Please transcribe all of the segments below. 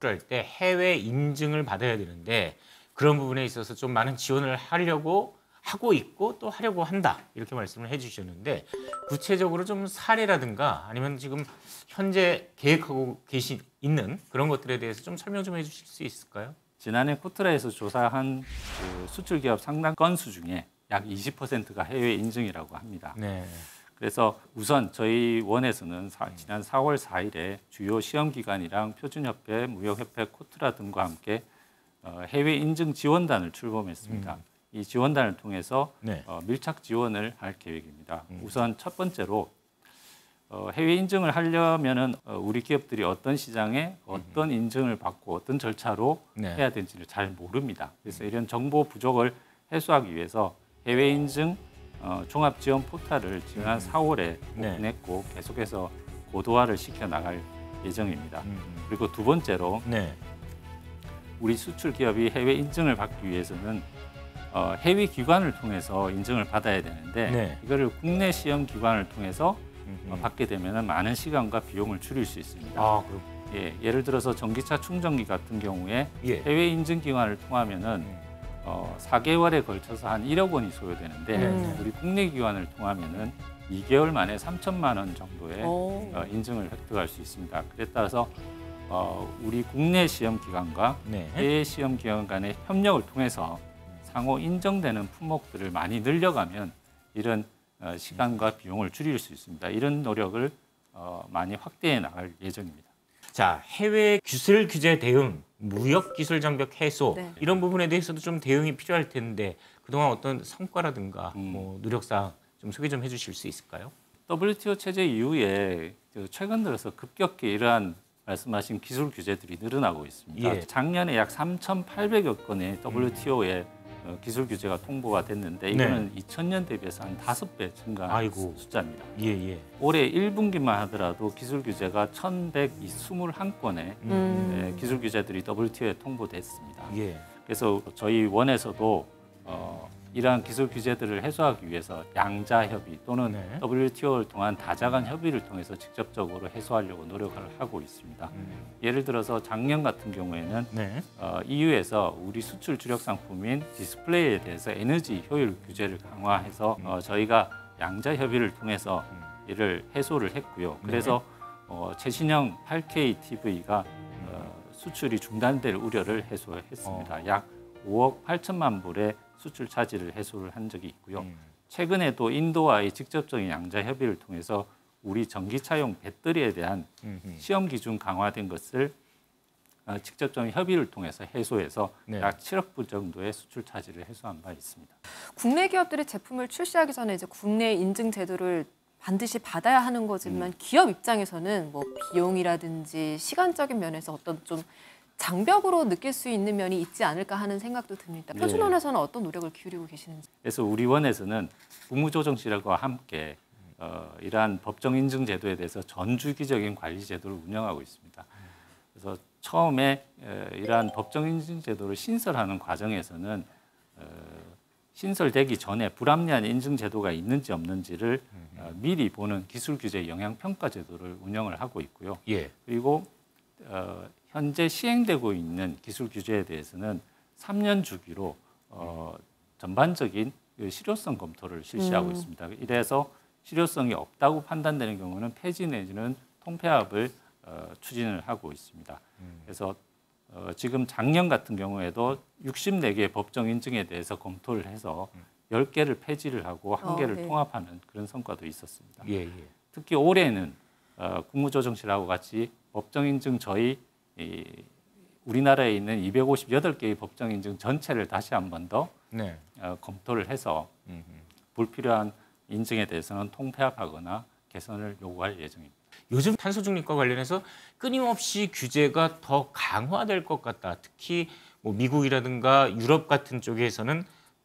수출을 할 때 해외 인증을 받아야 되는데 그런 부분에 있어서 좀 많은 지원을 하려고 하고 있고 또 하려고 한다 이렇게 말씀을 해주셨는데 구체적으로 좀 사례라든가 아니면 지금 현재 계획하고 있는 그런 것들에 대해서 좀 설명 좀 해주실 수 있을까요? 지난해 코트라에서 조사한 그 수출 기업 상당 건수 중에 약 20%가 해외 인증이라고 합니다. 네. 그래서 우선 저희 원에서는 지난 4월 4일에 주요 시험기관이랑 표준협회, 무역협회, 코트라 등과 함께 해외 인증 지원단을 출범했습니다. 이 지원단을 통해서 네. 밀착 지원을 할 계획입니다. 우선 첫 번째로 해외 인증을 하려면은 우리 기업들이 어떤 시장에 어떤 인증을 받고 어떤 절차로 네. 해야 되는지를 잘 모릅니다. 그래서 이런 정보 부족을 해소하기 위해서 해외 인증 종합 지원 포털을 지난 4월에 오픈했고 계속해서 고도화를 시켜 나갈 예정입니다. 그리고 두 번째로 네. 우리 수출 기업이 해외 인증을 받기 위해서는 해외 기관을 통해서 인증을 받아야 되는데 네. 이거를 국내 시험 기관을 통해서 받게 되면 많은 시간과 비용을 줄일 수 있습니다. 아, 그럼. 예, 예를 들어서 전기차 충전기 같은 경우에 예. 해외 인증 기관을 통하면은 4개월에 걸쳐서 한 1억 원이 소요되는데 우리 국내 기관을 통하면은 2개월 만에 3천만 원 정도의 인증을 획득할 수 있습니다. 그에 따라서 우리 국내 시험 기관과 네. 해외 시험 기관 간의 협력을 통해서 상호 인정되는 품목들을 많이 늘려가면 이런 시간과 비용을 줄일 수 있습니다. 이런 노력을 많이 확대해 나갈 예정입니다. 자, 해외 기술 규제 대응, 무역 기술 장벽 해소 네. 이런 부분에 대해서도 좀 대응이 필요할 텐데 그동안 어떤 성과라든가 뭐 노력사항 좀 소개 좀 해주실 수 있을까요? WTO 체제 이후에 최근 들어서 급격히 이러한 말씀하신 기술 규제들이 늘어나고 있습니다. 예. 작년에 약 3,800여 건의 WTO에 기술 규제가 통보가 됐는데 이거는 2000년 대비해서 한 5배 증가한 아이고. 숫자입니다. 예. 올해 1분기만 하더라도 기술 규제가 1,121건의 기술 규제들이 WTO에 통보됐습니다. 예. 그래서 저희 원에서도 이러한 기술 규제들을 해소하기 위해서 양자 협의 또는 네. WTO를 통한 다자간 협의를 통해서 직접적으로 해소하려고 노력을 하고 있습니다. 예를 들어서 작년 같은 경우에는 네. EU에서 우리 수출 주력 상품인 디스플레이에 대해서 에너지 효율 규제를 강화해서 저희가 양자 협의를 통해서 이를 해소를 했고요. 그래서 최신형 8K TV가 수출이 중단될 우려를 해소했습니다. 약 5억 8천만 불의 수출 차질을 해소를 한 적이 있고요. 최근에도 인도와의 직접적인 양자 협의를 통해서 우리 전기차용 배터리에 대한 시험 기준 강화된 것을 직접적인 협의를 통해서 해소해서 네. 약 7억 불 정도의 수출 차질을 해소한 바 있습니다. 국내 기업들이 제품을 출시하기 전에 이제 국내 인증 제도를 반드시 받아야 하는 거지만 기업 입장에서는 뭐 비용이라든지 시간적인 면에서 어떤 좀 장벽으로 느낄 수 있는 면이 있지 않을까 하는 생각도 듭니다. 표준원에서는 어떤 노력을 기울이고 계시는지. 그래서 우리 원에서는 국무조정실과 함께 이러한 법정 인증 제도에 대해서 전주기적인 관리 제도를 운영하고 있습니다. 그래서 처음에 이러한 법정 인증 제도를 신설하는 과정에서는 신설되기 전에 불합리한 인증 제도가 있는지 없는지를 미리 보는 기술 규제 영향 평가 제도를 운영을 하고 있고요. 예. 그리고 현재 시행되고 있는 기술 규제에 대해서는 3년 주기로 전반적인 실효성 검토를 실시하고 있습니다. 이래서 실효성이 없다고 판단되는 경우는 폐지 내지는 통폐합을 추진을 하고 있습니다. 그래서 지금 작년 같은 경우에도 64개의 법정 인증에 대해서 검토를 해서 10개를 폐지를 하고 1개를 통합하는 그런 성과도 있었습니다. 예. 특히 올해는 국무조정실하고 같이 법정 인증 우리나라에 있는 258개의 법정 인증 전체를 다시 한 번 더 네. 검토를 해서 불필요한 인증에 대해서는 통폐합하거나 개선을 요구할 예정입니다. 요즘 탄소 중립과 관련해서 끊임없이 규제가 더 강화될 것 같다. 특히 뭐 미국이라든가 유럽 같은 쪽에서는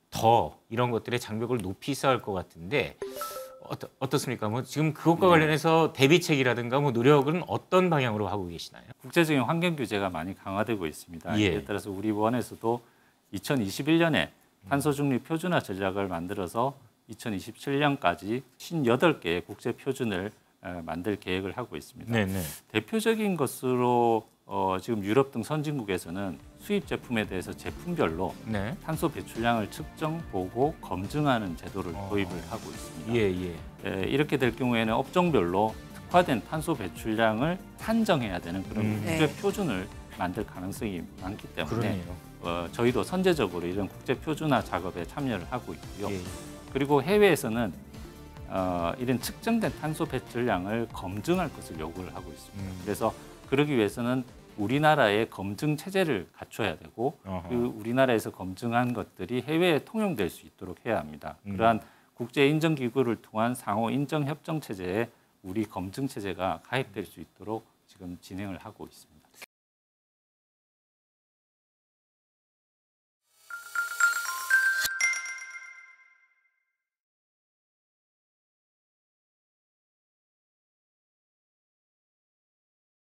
더 이런 것들의 장벽을 높이 쌓을 것 같은데 어떻습니까? 뭐 지금 그것과 관련해서 대비책이라든가 뭐 노력은 어떤 방향으로 하고 계시나요? 국제적인 환경 규제가 많이 강화되고 있습니다. 예. 이에 따라서 우리 원에서도 2021년에 탄소 중립 표준화 전략을 만들어서 2027년까지 58개의 국제 표준을 만들 계획을 하고 있습니다. 네네. 대표적인 것으로 지금 유럽 등 선진국에서는 수입 제품에 대해서 제품별로 네. 탄소 배출량을 측정, 보고, 검증하는 제도를 도입을 하고 있습니다. 예. 이렇게 될 경우에는 업종별로 특화된 탄소 배출량을 산정해야 되는 그런 국제 네. 표준을 만들 가능성이 많기 때문에 그러네요. 저희도 선제적으로 이런 국제 표준화 작업에 참여를 하고 있고요. 예. 그리고 해외에서는 이런 측정된 탄소 배출량을 검증할 것을 요구를 하고 있습니다. 그래서 그러기 위해서는 우리나라의 검증 체제를 갖춰야 되고 그 우리나라에서 검증한 것들이 해외에 통용될 수 있도록 해야 합니다. 그러한 국제 인정 기구를 통한 상호 인정 협정 체제에 우리 검증 체제가 가입될 수 있도록 지금 진행을 하고 있습니다.